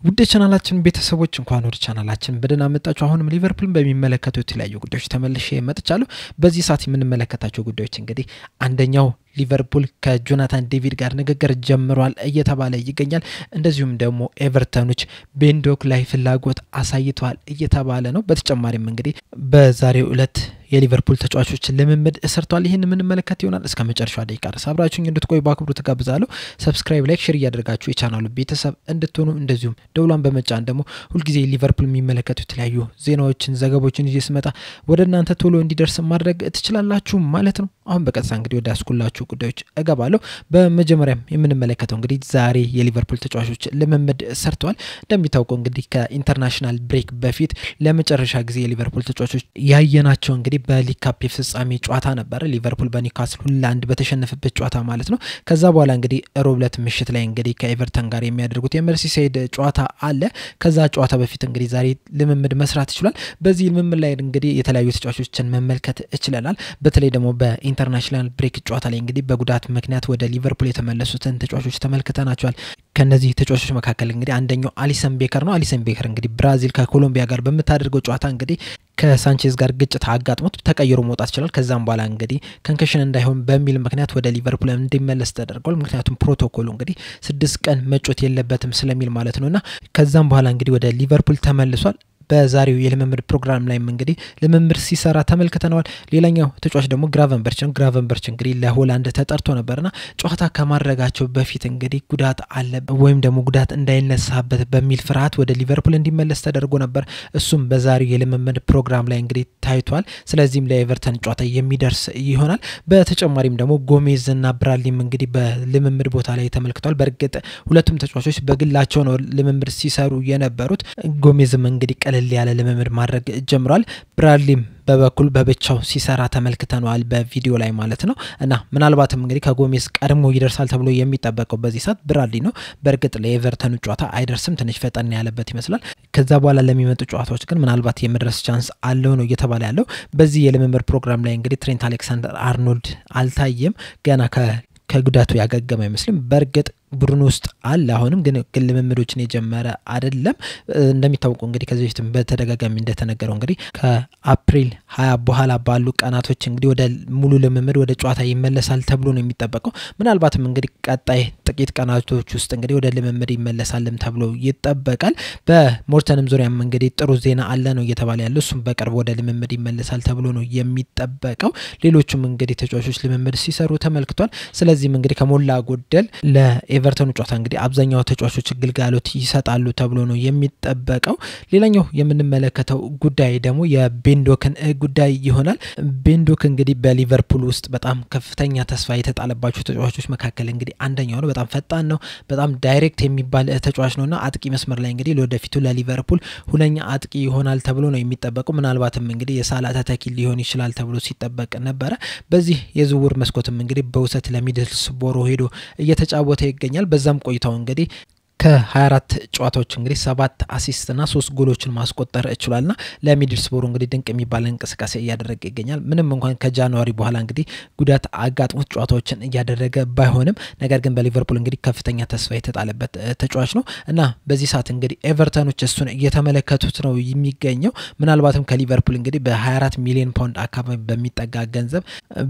ውድ ቻናላችን ቤተሰቦች እንኳን ወደ ቻናላችን በደና መጣችሁ። አሁንም ሊቨርፑልን በሚመለከቱ የተለያዩ ጉዳዮች ተመልሼ መጥቻለሁ። በዚህ ሰዓት የምንመለከታቸው ጉዳዮች እንግዲህ አንደኛው ሊቨርፑል ከጆናታን ዴቪድ ጋር ንግግር ጀምሯል እየተባለ ይገኛል። እንደዚሁም ደግሞ ኤቨርተኖች ቤንዶክ ላይ ፍላጎት አሳይቷል እየተባለ ነው። በተጨማሪም እንግዲህ በዛሬው ዕለት የሊቨርፑል ተጫዋቾች ለምምድ ሰርቷል። ይሄን ምን መለከት ይሆናል እስከ መጨረሻው ደቂቃ አብራችሁኝ እንድትቆዩ በአክብሮት ተጋብዛለሁ። ሰብስክራይብ፣ ላይክ፣ ሼር ያደርጋችሁ የቻናሉ ቤተሰብ እንድትሆኑ እንደዚሁም ደውሏን በመጫን ደግሞ ሁሉ ጊዜ ሊቨርፑል የሚመለከቱ የተለያዩ ዜናዎችን ዘገባዎችን ይዤ ስመጣ ወደ እናንተ ቶሎ እንዲደርስ ማድረግ ትችላላችሁ ማለት ነው። አሁን በቀጥታ እንግዲህ ወደ አስኩላችሁ ጉዳዮች እገባለሁ። በመጀመሪያም የምንመለከተው እንግዲህ ዛሬ የሊቨርፑል ተጫዋቾች ለምምድ ሰርተዋል። እንደሚታወቀው እንግዲህ ከኢንተርናሽናል ብሬክ በፊት ለመጨረሻ ጊዜ የሊቨርፑል ተጫዋቾች ያየናቸው እንግዲህ በሊግ ካፕ ፍጻሜ ጨዋታ ነበር። ሊቨርፑል በኒውካስል 2-1 በተሸነፈበት ጨዋታ ማለት ነው። ከዛ በኋላ እንግዲህ ሮብ ዕለት ምሽት ላይ እንግዲህ ከኤቨርተን ጋር የሚያደርጉት የመርሲሳይድ ጨዋታ አለ። ከዛ ጨዋታ በፊት እንግዲህ ዛሬ ልምምድ መስራት ይችላል። በዚህ ልምምድ ላይ እንግዲህ የተለያዩ ተጫዋቾችን መመልከት ይችላል። በተለይ ደግሞ በኢንተርናሽናል ብሬክ ጨዋታ ላይ እንግዲህ በጉዳት ምክንያት ወደ ሊቨርፑል የተመለሱትን ተጫዋቾች ተመልክተናቸዋል። ከነዚህ ተጫዋቾች መካከል እንግዲህ አንደኛው አሊሰን ቤከር ነው። አሊሰን ቤከር እንግዲህ ብራዚል ከኮሎምቢያ ጋር በመታደርገው ጨዋታ እንግዲህ ከሳንቼዝ ጋር ግጭት አጋጥሞት ተቀይሮ መውጣት ይችላል። ከዛም በኋላ እንግዲህ ኮንከሽን እንዳይሆን በሚል ምክንያት ወደ ሊቨርፑል እንዲመለስ ተደርጓል። ምክንያቱም ፕሮቶኮሉ እንግዲህ 6 ቀን መጮት የለበትም ስለሚል ማለት ነውና ከዛም በኋላ እንግዲህ ወደ ሊቨርፑል ተመልሷል። በዛሬው የልምምድ ፕሮግራም ላይ እንግዲህ ልምምድ ሲሰራ ተመልክተናል። ሌላኛው ተጫዋች ደግሞ ግራቨንበርች ነው። ግራቨንበርች እንግዲህ ለሆላንድ ተጠርቶ ነበርና ጨዋታ ከማድረጋቸው በፊት እንግዲህ ጉዳት አለ ወይም ደግሞ ጉዳት እንዳይነሳበት በሚል ፍርሃት ወደ ሊቨርፑል እንዲመለስ ተደርጎ ነበር። እሱም በዛሬው የልምምድ ፕሮግራም ላይ እንግዲህ ታይቷል። ስለዚህም ለኤቨርተን ጨዋታ የሚደርስ ይሆናል። በተጨማሪም ደግሞ ጎሜዝ እና ብራድሊም እንግዲህ በልምምድ ቦታ ላይ ተመልክተዋል። በርግጥ ሁለቱም ተጫዋቾች በግላቸው ነው ልምምድ ሲሰሩ የነበሩት። ጎሜዝም እንግዲህ ቀለል ያለ ልምምድ ማድረግ ጀምሯል። ብራድሊም በበኩል በብቻው ሲሰራ ተመልክተናል በቪዲዮ ላይ ማለት ነው። እና ምናልባትም እንግዲህ ከጎሜዝ ቀድሞ ይደርሳል ተብሎ የሚጠበቀው በዚህ ሰዓት ብራድሊ ነው። በርግጥ ለኤቨርተኑ ጨዋታ አይደርስም፣ ትንሽ ፈጠን ያለበት ይመስላል። ከዛ በኋላ ለሚመጡ ጨዋታዎች ግን ምናልባት የመድረስ ቻንስ አለው ነው እየተባለ ያለው። በዚህ የልምምድ ፕሮግራም ላይ እንግዲህ ትሬንት አሌክሳንደር አርኖልድ አልታየም። ገና ከጉዳቱ ያገገመ አይመስልም። በርግጥ ቡድኑ ውስጥ አለ አሁንም ግን ልምምዶችን የጀመረ አይደለም። እንደሚታወቀው እንግዲህ ከዚህ በፊት በተደጋጋሚ እንደተነገረው እንግዲህ ከአፕሪል 20 በኋላ ባሉ ቀናቶች እንግዲህ ወደ ሙሉ ልምምድ ወደ ጨዋታ ይመለሳል ተብሎ ነው የሚጠበቀው። ምናልባትም እንግዲህ ቀጣይ ጥቂት ቀናቶች ውስጥ እንግዲህ ወደ ልምምድ ይመለሳልም ተብሎ ይጠበቃል። በሞርተንም ዙሪያም እንግዲህ ጥሩ ዜና አለ ነው እየተባለ ያለው። እሱም በቅርብ ወደ ልምምድ ይመለሳል ተብሎ ነው የሚጠበቀው። ሌሎችም እንግዲህ ተጫዋቾች ልምምድ ሲሰሩ ተመልክቷል። ስለዚህም እንግዲህ ከሞላ ጎደል ኤቨርተኑ ጨዋታ እንግዲህ አብዛኛው ተጫዋቾች ግልጋሎት ይሰጣሉ ተብሎ ነው የሚጠበቀው። ሌላኛው የምንመለከተው ጉዳይ ደግሞ የቤንዶክን ጉዳይ ይሆናል። ቤንዶክ እንግዲህ በሊቨርፑል ውስጥ በጣም ከፍተኛ ተስፋ የተጣለባቸው ተጫዋቾች መካከል እንግዲህ አንደኛው ነው። በጣም ፈጣን ነው፣ በጣም ዳይሬክት የሚባል ተጫዋች ነውና አጥቂ መስመር ላይ እንግዲህ ለወደፊቱ ለሊቨርፑል ሁለኛ አጥቂ ይሆናል ተብሎ ነው የሚጠበቀው። ምናልባትም እንግዲህ የሳላ ተተኪ ሊሆን ይችላል ተብሎ ሲጠበቅ ነበረ። በዚህ የዝውውር መስኮትም እንግዲህ በውሰት ለሚድልስቦሮ ሄዶ እየተጫወተ ይገኛል። በዛም ቆይታው እንግዲህ ከ24 ጨዋታዎች እንግዲህ 7 አሲስት እና 3 ጎሎችን ማስቆጠር ይችላልና ለሚድልስቦሮ እንግዲህ ድንቅ የሚባል እንቅስቃሴ እያደረገ ይገኛል። ምንም እንኳን ከጃንዋሪ በኋላ እንግዲህ ጉዳት አጋጥሞት ጨዋታዎችን እያደረገ ባይሆንም ነገር ግን በሊቨርፑል እንግዲህ ከፍተኛ ተስፋ የተጣለበት ተጫዋች ነው እና በዚህ ሰዓት እንግዲህ ኤቨርተኖች እሱን እየተመለከቱት ነው የሚገኘው። ምናልባትም ከሊቨርፑል እንግዲህ በ24 ሚሊዮን ፓውንድ አካባቢ በሚጠጋ ገንዘብ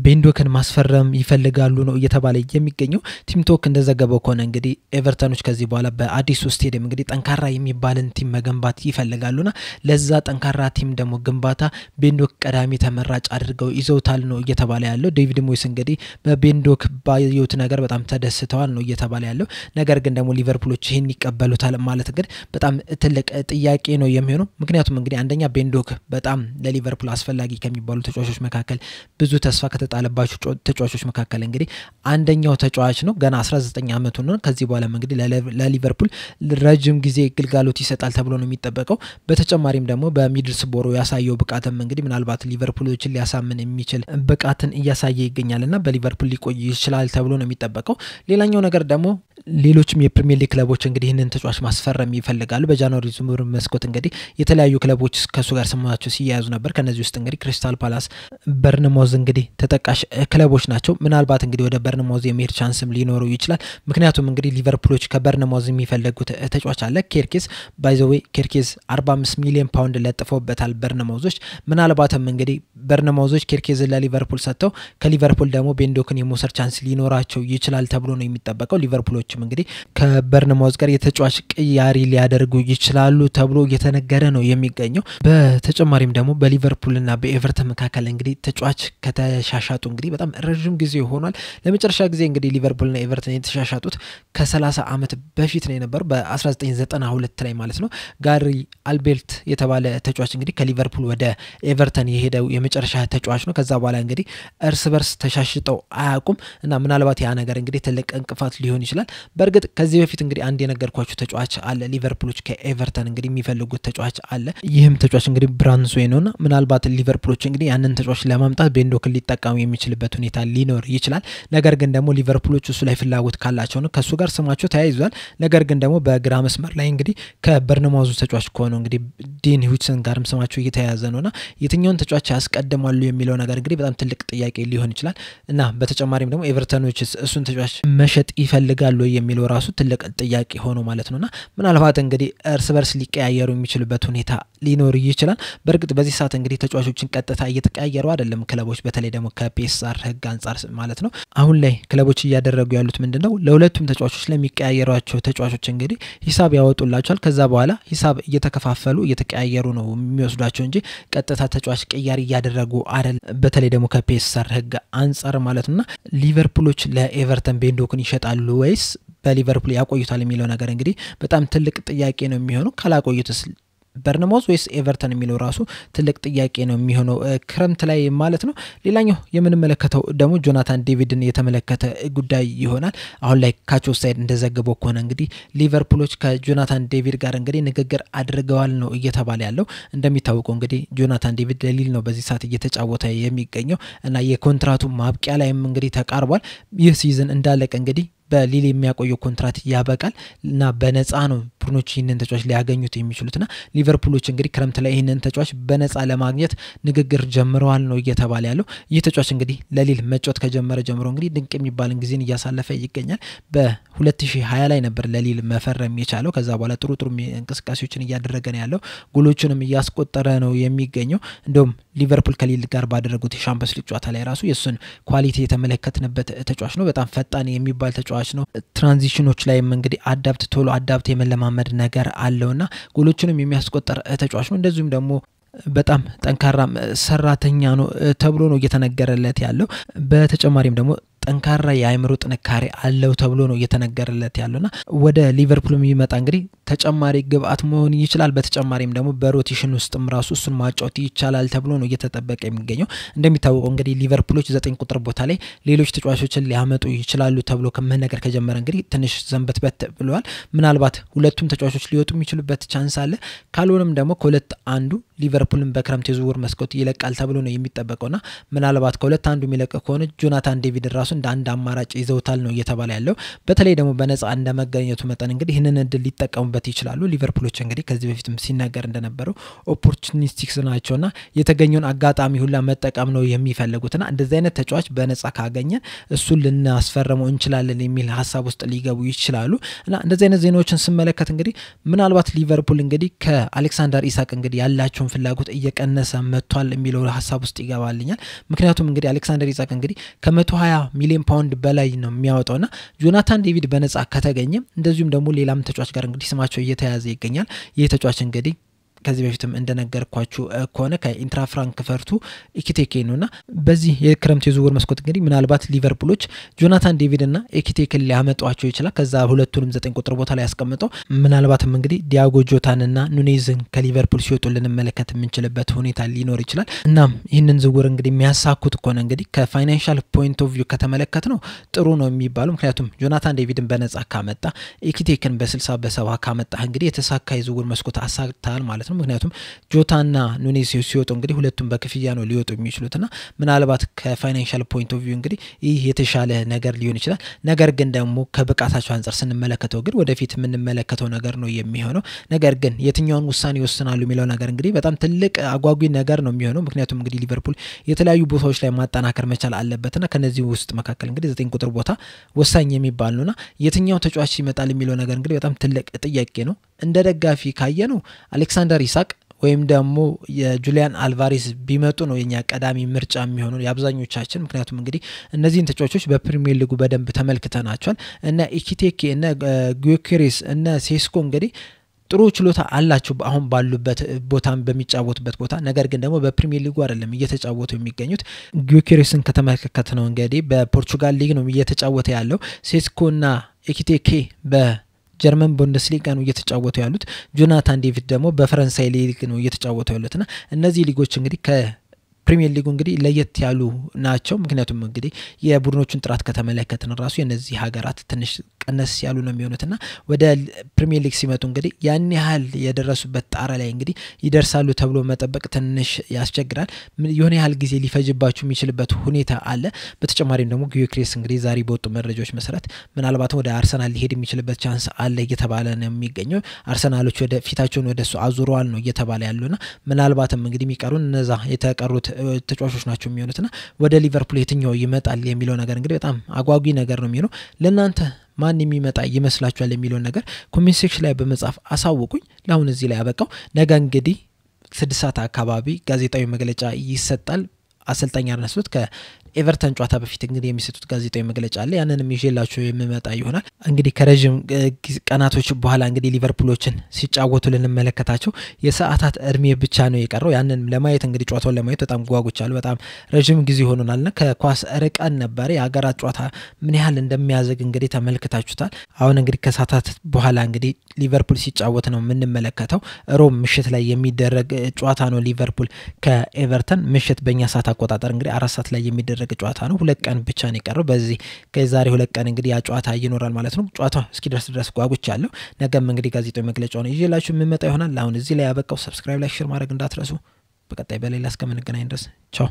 ቤንዶክን ማስፈረም ይፈልጋሉ ነው እየተባለ የሚገኘው። ቲምቶክ እንደዘገበው ከሆነ እንግዲህ ኤቨርተኖች ከዚህ በኋላ በአዲሱ ስቴዲየም እንግዲህ ጠንካራ የሚባልን ቲም መገንባት ይፈልጋሉና ለዛ ጠንካራ ቲም ደግሞ ግንባታ ቤንዶክ ቀዳሚ ተመራጭ አድርገው ይዘውታል ነው እየተባለ ያለው። ዴቪድ ሞይስ እንግዲህ በቤንዶክ ባየውት ነገር በጣም ተደስተዋል ነው እየተባለ ያለው። ነገር ግን ደግሞ ሊቨርፑሎች ይሄን ይቀበሉታል ማለት ግን በጣም ትልቅ ጥያቄ ነው የሚሆነው። ምክንያቱም እንግዲህ አንደኛ ቤንዶክ በጣም ለሊቨርፑል አስፈላጊ ከሚባሉ ተጫዋቾች መካከል ብዙ ተስፋ ከተጣለባቸው ተጫዋቾች መካከል እንግዲህ አንደኛው ተጫዋች ነው። ገና 19 አመቱ ነው። ከዚህ በኋላ እንግዲህ ሊቨርፑል ረጅም ጊዜ ግልጋሎት ይሰጣል ተብሎ ነው የሚጠበቀው። በተጨማሪም ደግሞ በሚድልስቦሮ ያሳየው ብቃትም እንግዲህ ምናልባት ሊቨርፑሎችን ሊያሳምን የሚችል ብቃትን እያሳየ ይገኛልና በሊቨርፑል ሊቆይ ይችላል ተብሎ ነው የሚጠበቀው። ሌላኛው ነገር ደግሞ ሌሎችም የፕሪሚየር ሊግ ክለቦች እንግዲህ ይህንን ተጫዋች ማስፈረም ይፈልጋሉ። በጃንዋሪ ዝውውር መስኮት እንግዲህ የተለያዩ ክለቦች ከሱ ጋር ስማቸው ሲያያዙ ነበር። ከነዚህ ውስጥ እንግዲህ ክሪስታል ፓላስ፣ በርንማውዝ እንግዲህ ተጠቃሽ ክለቦች ናቸው። ምናልባት እንግዲህ ወደ በርንማውዝ የመሄድ ቻንስም ሊኖረው ይችላል። ምክንያቱም እንግዲህ ሊቨርፑሎች ከበርንማውዝ የሚፈልጉት ተጫዋች አለ፣ ኬርኬዝ። ባይ ዘ ዌይ ኬርኬዝ 45 ሚሊዮን ፓውንድ ለጥፈውበታል በርንማውዞች። ምናልባትም እንግዲህ በርንማውዞች ኬርኬዝን ለሊቨርፑል ሰጥተው ከሊቨርፑል ደግሞ ቤንዶክን የመውሰድ ቻንስ ሊኖራቸው ይችላል ተብሎ ነው የሚጠበቀው። ሊቨርፑሎችም እንግዲህ ከበርንማውዝ ጋር የተጫዋች ቅያሪ ሊያደርጉ ይችላሉ ተብሎ እየተነገረ ነው የሚገኘው። በተጨማሪም ደግሞ በሊቨርፑልና በኤቨርተን መካከል እንግዲህ ተጫዋች ከተሻሻጡ እንግዲህ በጣም ረጅም ጊዜ ሆኗል። ለመጨረሻ ጊዜ እንግዲህ ሊቨርፑልና ኤቨርተን የተሻሻጡት ከ30 ዓመት በፊት ነው የነበረው፣ በ1992 ላይ ማለት ነው። ጋሪ አልቤርት የተባለ ተጫዋች እንግዲህ ከሊቨርፑል ወደ ኤቨርተን የሄደው የመጨረሻ ተጫዋች ነው። ከዛ በኋላ እንግዲህ እርስ በርስ ተሻሽጠው አያውቁም እና ምናልባት ያ ነገር እንግዲህ ትልቅ እንቅፋት ሊሆን ይችላል። በእርግጥ ከዚህ በፊት እንግዲህ አንድ የነገርኳችሁ ተጫዋች አለ፣ ሊቨርፑሎች ከኤቨርተን እንግዲህ የሚፈልጉት ተጫዋች አለ። ይህም ተጫዋች እንግዲህ ብራንስዌይ ነውና ምናልባት ሊቨርፑሎች እንግዲህ ያንን ተጫዋች ለማምጣት ቤንዶክን ሊጠቀሙ የሚችልበት ሁኔታ ሊኖር ይችላል። ነገር ግን ደግሞ ሊቨርፑሎች እሱ ላይ ፍላጎት ካላቸው ነው ከሱ ጋር ስማቸው ተያይዟል። ነገር ግን ደግሞ በግራ መስመር ላይ እንግዲህ ከበርንማውዙ ተጫዋች ከሆነው እንግዲህ ዲን ሂውችሰን ጋርም ስማቸው እየተያያዘ ነውና የትኛውን ተጫዋች ያስቀድማሉ የሚለው ነገር እንግዲህ በጣም ትልቅ ጥያቄ ሊሆን ይችላል እና በተጨማሪም ደግሞ ኤቨርተኖች እሱን ተጫዋች መሸጥ ይፈልጋሉ የሚለው ራሱ ትልቅ ጥያቄ ሆኖ ማለት ነውና ምናልባት እንግዲህ እርስ በርስ ሊቀያየሩ የሚችሉበት ሁኔታ ሊኖር ይችላል። በእርግጥ በዚህ ሰዓት እንግዲህ ተጫዋቾችን ቀጥታ እየተቀያየሩ አይደለም ክለቦች፣ በተለይ ደግሞ ከፒኤስአር ህግ አንጻር ማለት ነው። አሁን ላይ ክለቦች እያደረጉ ያሉት ምንድነው ለሁለቱም ተጫዋቾች ለሚቀያየሯቸው ተጫዋቾች እንግዲህ ሂሳብ ያወጡላቸዋል። ከዛ በኋላ ሂሳብ እየተከፋፈሉ እየተቀያየሩ ነው የሚወስዷቸው እንጂ ቀጥታ ተጫዋች ቅያሪ እያደረጉ አይደል፣ በተለይ ደግሞ ከፒኤስአር ህግ አንጻር ማለት ነውና ሊቨርፑሎች ለኤቨርተን ቤንዶክን ይሸጣሉ ወይስ በሊቨርፑል ያቆዩታል የሚለው ነገር እንግዲህ በጣም ትልቅ ጥያቄ ነው የሚሆነው። ካላቆዩትስ በርንማውዝ ወይስ ኤቨርተን የሚለው ራሱ ትልቅ ጥያቄ ነው የሚሆነው ክረምት ላይ ማለት ነው። ሌላኛው የምንመለከተው ደግሞ ጆናታን ዴቪድን የተመለከተ ጉዳይ ይሆናል። አሁን ላይ ካች ኦፍሳይድ እንደዘገበው ከሆነ እንግዲህ ሊቨርፑሎች ከጆናታን ዴቪድ ጋር እንግዲህ ንግግር አድርገዋል ነው እየተባለ ያለው። እንደሚታወቀው እንግዲህ ጆናታን ዴቪድ ለሊል ነው በዚህ ሰዓት እየተጫወተ የሚገኘው እና የኮንትራቱ ማብቂያ ላይም እንግዲህ ተቃርቧል። ይህ ሲዝን እንዳለቀ እንግዲህ በሊል የሚያቆየው ኮንትራት ያበቃል እና በነፃ ነው ቡድኖች ይህንን ተጫዋች ሊያገኙት የሚችሉትና ሊቨርፑሎች እንግዲህ ክረምት ላይ ይህንን ተጫዋች በነፃ ለማግኘት ንግግር ጀምረዋል ነው እየተባለ ያለው። ይህ ተጫዋች እንግዲህ ለሊል መጫወት ከጀመረ ጀምሮ እንግዲህ ድንቅ የሚባልን ጊዜን እያሳለፈ ይገኛል። በ2020 ላይ ነበር ለሊል መፈረም የቻለው። ከዛ በኋላ ጥሩ እንቅስቃሴዎችን እያደረገ ነው ያለው፣ ጎሎችንም እያስቆጠረ ነው የሚገኘው። እንደውም ሊቨርፑል ከሊል ጋር ባደረጉት የሻምፒዮንስ ሊግ ጨዋታ ላይ ራሱ የሱን ኳሊቲ የተመለከትንበት ተጫዋች ነው። በጣም ፈጣን የሚባል ተጫዋች ነው። ትራንዚሽኖች ላይም እንግዲህ ቶሎ አዳፕት የመለማመድ ነገር አለውና ጎሎችንም የሚያስቆጠር ተጫዋች ነው። እንደዚሁም ደግሞ በጣም ጠንካራ ሰራተኛ ነው ተብሎ ነው እየተነገረለት ያለው። በተጨማሪም ደግሞ ጠንካራ የአይምሮ ጥንካሬ አለው ተብሎ ነው እየተነገረለት ያለውና ወደ ሊቨርፑል የሚመጣ እንግዲህ ተጨማሪ ግብአት መሆን ይችላል። በተጨማሪም ደግሞ በሮቴሽን ውስጥም ራሱ እሱን ማጫወት ይቻላል ተብሎ ነው እየተጠበቀ የሚገኘው። እንደሚታወቀው እንግዲህ ሊቨርፑሎች 9 ቁጥር ቦታ ላይ ሌሎች ተጫዋቾችን ሊያመጡ ይችላሉ ተብሎ ከመነገር ከጀመረ እንግዲህ ትንሽ ዘንበትበት ብለዋል። ምናልባት ሁለቱም ተጫዋቾች ሊወጡ የሚችሉበት ቻንስ አለ። ካልሆነም ደግሞ ከሁለት አንዱ ሊቨርፑልን በክረምት የዝውውር መስኮት ይለቃል ተብሎ ነው የሚጠበቀውና ምናልባት ከሁለት አንዱ የሚለቅ ከሆነ ጆናታን ዴቪድ ራሱ እንደ አንድ አማራጭ ይዘውታል ነው እየተባለ ያለው። በተለይ ደግሞ በነፃ እንደመገኘቱ መጠን እንግዲህ ይህንን እድል ሊጠቀሙበት ይችላሉ። ሊቨርፑሎች እንግዲህ ከዚህ በፊትም ሲናገር እንደነበረው ኦፖርቹኒስቲክስ ናቸውና የተገኘውን አጋጣሚ ሁላ መጠቀም ነው የሚፈልጉትና እንደዚህ አይነት ተጫዋች በነፃ ካገኘን እሱን ልናስፈርመው እንችላለን የሚል ሀሳብ ውስጥ ሊገቡ ይችላሉ እና እንደዚህ አይነት ዜናዎችን ስመለከት እንግዲህ ምናልባት ሊቨርፑል እንግዲህ ከአሌክሳንደር ኢሳቅ እንግዲህ ያላቸውን ፍላጎት እየቀነሰ መጥቷል የሚለው ሀሳብ ውስጥ ይገባልኛል። ምክንያቱም እንግዲህ አሌክሳንደር ኢሳቅ እንግዲህ ከ120 ሚሊዮን ፓውንድ በላይ ነው የሚያወጣውና ጆናታን ዴቪድ በነፃ ከተገኘ እንደዚሁም ደግሞ ሌላም ተጫዋች ጋር እንግዲህ ስማቸው እየተያዘ ይገኛል። ይህ ተጫዋች እንግዲህ ከዚህ በፊትም እንደነገርኳችሁ ከሆነ ከኢንትራ ፍራንክፈርቱ ኢኪቴኬ ነውና በዚህ የክረምት የዝውውር መስኮት እንግዲህ ምናልባት ሊቨርፑሎች ጆናታን ዴቪድና ኢኪቴኬን ሊያመጧቸው ይችላል። ከዛ ሁለቱንም 9 ቁጥር ቦታ ላይ ያስቀምጠው ምናልባትም እንግዲህ ዲያጎ ጆታንና ኑኔዝን ከሊቨርፑል ሲወጡ ልንመለከት የምንችልበት ሁኔታ ሊኖር ይችላል። እናም ይህንን ዝውውር እንግዲህ የሚያሳኩት ከሆነ እንግዲህ ከፋይናንሻል ፖይንት ኦፍ ቪው ከተመለከት ነው ጥሩ ነው የሚባለው። ምክንያቱም ጆናታን ዴቪድን በነፃ ካመጣ ኢኪቴኬን በ60 በ70 ካመጣ እንግዲህ የተሳካ የዝውውር መስኮት አሳክታል ማለት ነው። ነው ምክንያቱም ጆታና ኑኔዝ ሲወጡ እንግዲህ ሁለቱም በክፍያ ነው ሊወጡ የሚችሉትና ምናልባት ከፋይናንሻል ፖይንት ኦፍ ቪው እንግዲህ ይህ የተሻለ ነገር ሊሆን ይችላል ነገር ግን ደግሞ ከብቃታቸው አንፃር ስንመለከተው ግን ወደፊት የምንመለከተው ነገር ነው የሚሆነው ነገር ግን የትኛውን ውሳኔ ይወስናሉ የሚለው ነገር እንግዲህ በጣም ትልቅ አጓጊ ነገር ነው የሚሆነው ምክንያቱም እንግዲህ ሊቨርፑል የተለያዩ ቦታዎች ላይ ማጠናከር መቻል አለበትና ከነዚህ ውስጥ መካከል እንግዲህ 9 ቁጥር ቦታ ወሳኝ የሚባል ነውና የትኛው ተጫዋች ይመጣል የሚለው ነገር እንግዲህ በጣም ትልቅ ጥያቄ ነው እንደ ደጋፊ ካየነው አሌክሳንደር ኢሳቅ ወይም ደግሞ የጁሊያን አልቫሬዝ ቢመጡ ነው የኛ ቀዳሚ ምርጫ የሚሆነው ያብዛኞቻችን ምክንያቱም እንግዲህ እነዚህን ተጫዋቾች በፕሪሚየር ሊጉ በደንብ ተመልክተናቸዋል እና ኢኪቴኬ እና ጉዮኬሬስ እና ሴስኮ እንግዲህ ጥሩ ችሎታ አላቸው አሁን ባሉበት ቦታም በሚጫወቱበት ቦታ ነገር ግን ደግሞ በፕሪሚየር ሊጉ አይደለም እየተጫወቱ የሚገኙት ጉዮኬሬስን ከተመለከተነው እንግዲህ በፖርቹጋል ሊግ ነው እየተጫወተ ያለው ሴስኮና ኢኪቴኬ ጀርመን ቡንደስሊጋ ነው እየተጫወቱ ያሉት ጆናታን ዴቪድ ደግሞ በፈረንሳይ ሊግ ነው እየተጫወቱ ያሉትና እነዚህ ሊጎች እንግዲህ ከፕሪሚየር ሊጉ እንግዲህ ለየት ያሉ ናቸው ምክንያቱም እንግዲህ የቡድኖቹን ጥራት ከተመለከተን ራሱ የነዚህ ሀገራት ትንሽ ቀነስ ያሉ ነው የሚሆኑትና ወደ ፕሪሚየር ሊግ ሲመጡ እንግዲህ ያን ያህል የደረሱበት ጣራ ላይ እንግዲህ ይደርሳሉ ተብሎ መጠበቅ ትንሽ ያስቸግራል የሆነ ያህል ጊዜ ሊፈጅባቸው የሚችልበት ሁኔታ አለ በተጨማሪም ደግሞ ጉዮኬሬስ እንግዲህ ዛሬ በወጡ መረጃዎች መሰረት ምናልባት ወደ አርሰናል ሊሄድ የሚችልበት ቻንስ አለ እየተባለ ነው የሚገኘው አርሰናሎች ወደ ፊታቸውን ወደ እሱ አዙረዋል ነው እየተባለ ያለውና ምናልባትም እንግዲህ የሚቀሩን እነዛ የተቀሩት ተጫዋቾች ናቸው የሚሆኑትና ወደ ሊቨርፑል የትኛው ይመጣል የሚለው ነገር እንግዲህ በጣም አጓጊ ነገር ነው የሚሆነው ለናንተ ማን የሚመጣ ይመስላችኋል የሚለው ነገር ኮሜንት ሴክሽን ላይ በመጻፍ አሳውቁኝ ለአሁን እዚህ ላይ አበቃው ነገ እንግዲህ 6 ሰዓት አካባቢ ጋዜጣዊ መግለጫ ይሰጣል አሰልጣኝ አርነ ስሎት ከኤቨርተን ጨዋታ በፊት እንግዲህ የሚሰጡት ጋዜጣዊ መግለጫ አለ ያንንም ይዤላችሁ የምመጣ ይሆናል እንግዲህ ከረጅም ቀናቶች በኋላ እንግዲህ ሊቨርፑሎችን ሲጫወቱ ልንመለከታቸው የሰዓታት እድሜ ብቻ ነው የቀረው ያንን ለማየት እንግዲህ ጨዋታውን ለማየት በጣም ጓጉቻለሁ በጣም ረጅም ጊዜ ሆኖናልና ከኳስ ርቀን ነበር የሀገራት ጨዋታ ምን ያህል እንደሚያዘግ እንግዲህ ተመልክታችሁታል አሁን እንግዲህ ከሰዓታት በኋላ እንግዲህ ሊቨርፑል ሲጫወት ነው የምንመለከተው ሮም ምሽት ላይ የሚደረግ ጨዋታ ነው ሊቨርፑል ከኤቨርተን ምሽት በእኛ ሰዓት አቆጣጠር እንግዲህ 4 ሰዓት ላይ የሚደረግ ጨዋታ ነው 2 ቀን ብቻ ነው የቀረው በዚህ ከዛሬ 2 ቀን እንግዲህ ያ ጨዋታ ይኖራል ማለት ነው ጨዋታው እስኪደርስ ድረስ ጓጉቻለሁ ነገም እንግዲህ ጋዜጣዊ መግለጫውን ይዤላችሁ የምመጣ ይሆናል አሁን እዚህ ላይ ያበቃው ሰብስክራይብ ላይክ ሼር ማድረግ እንዳትረሱ በቀጣይ በሌላ እስከምንገናኝ ድረስ ቻው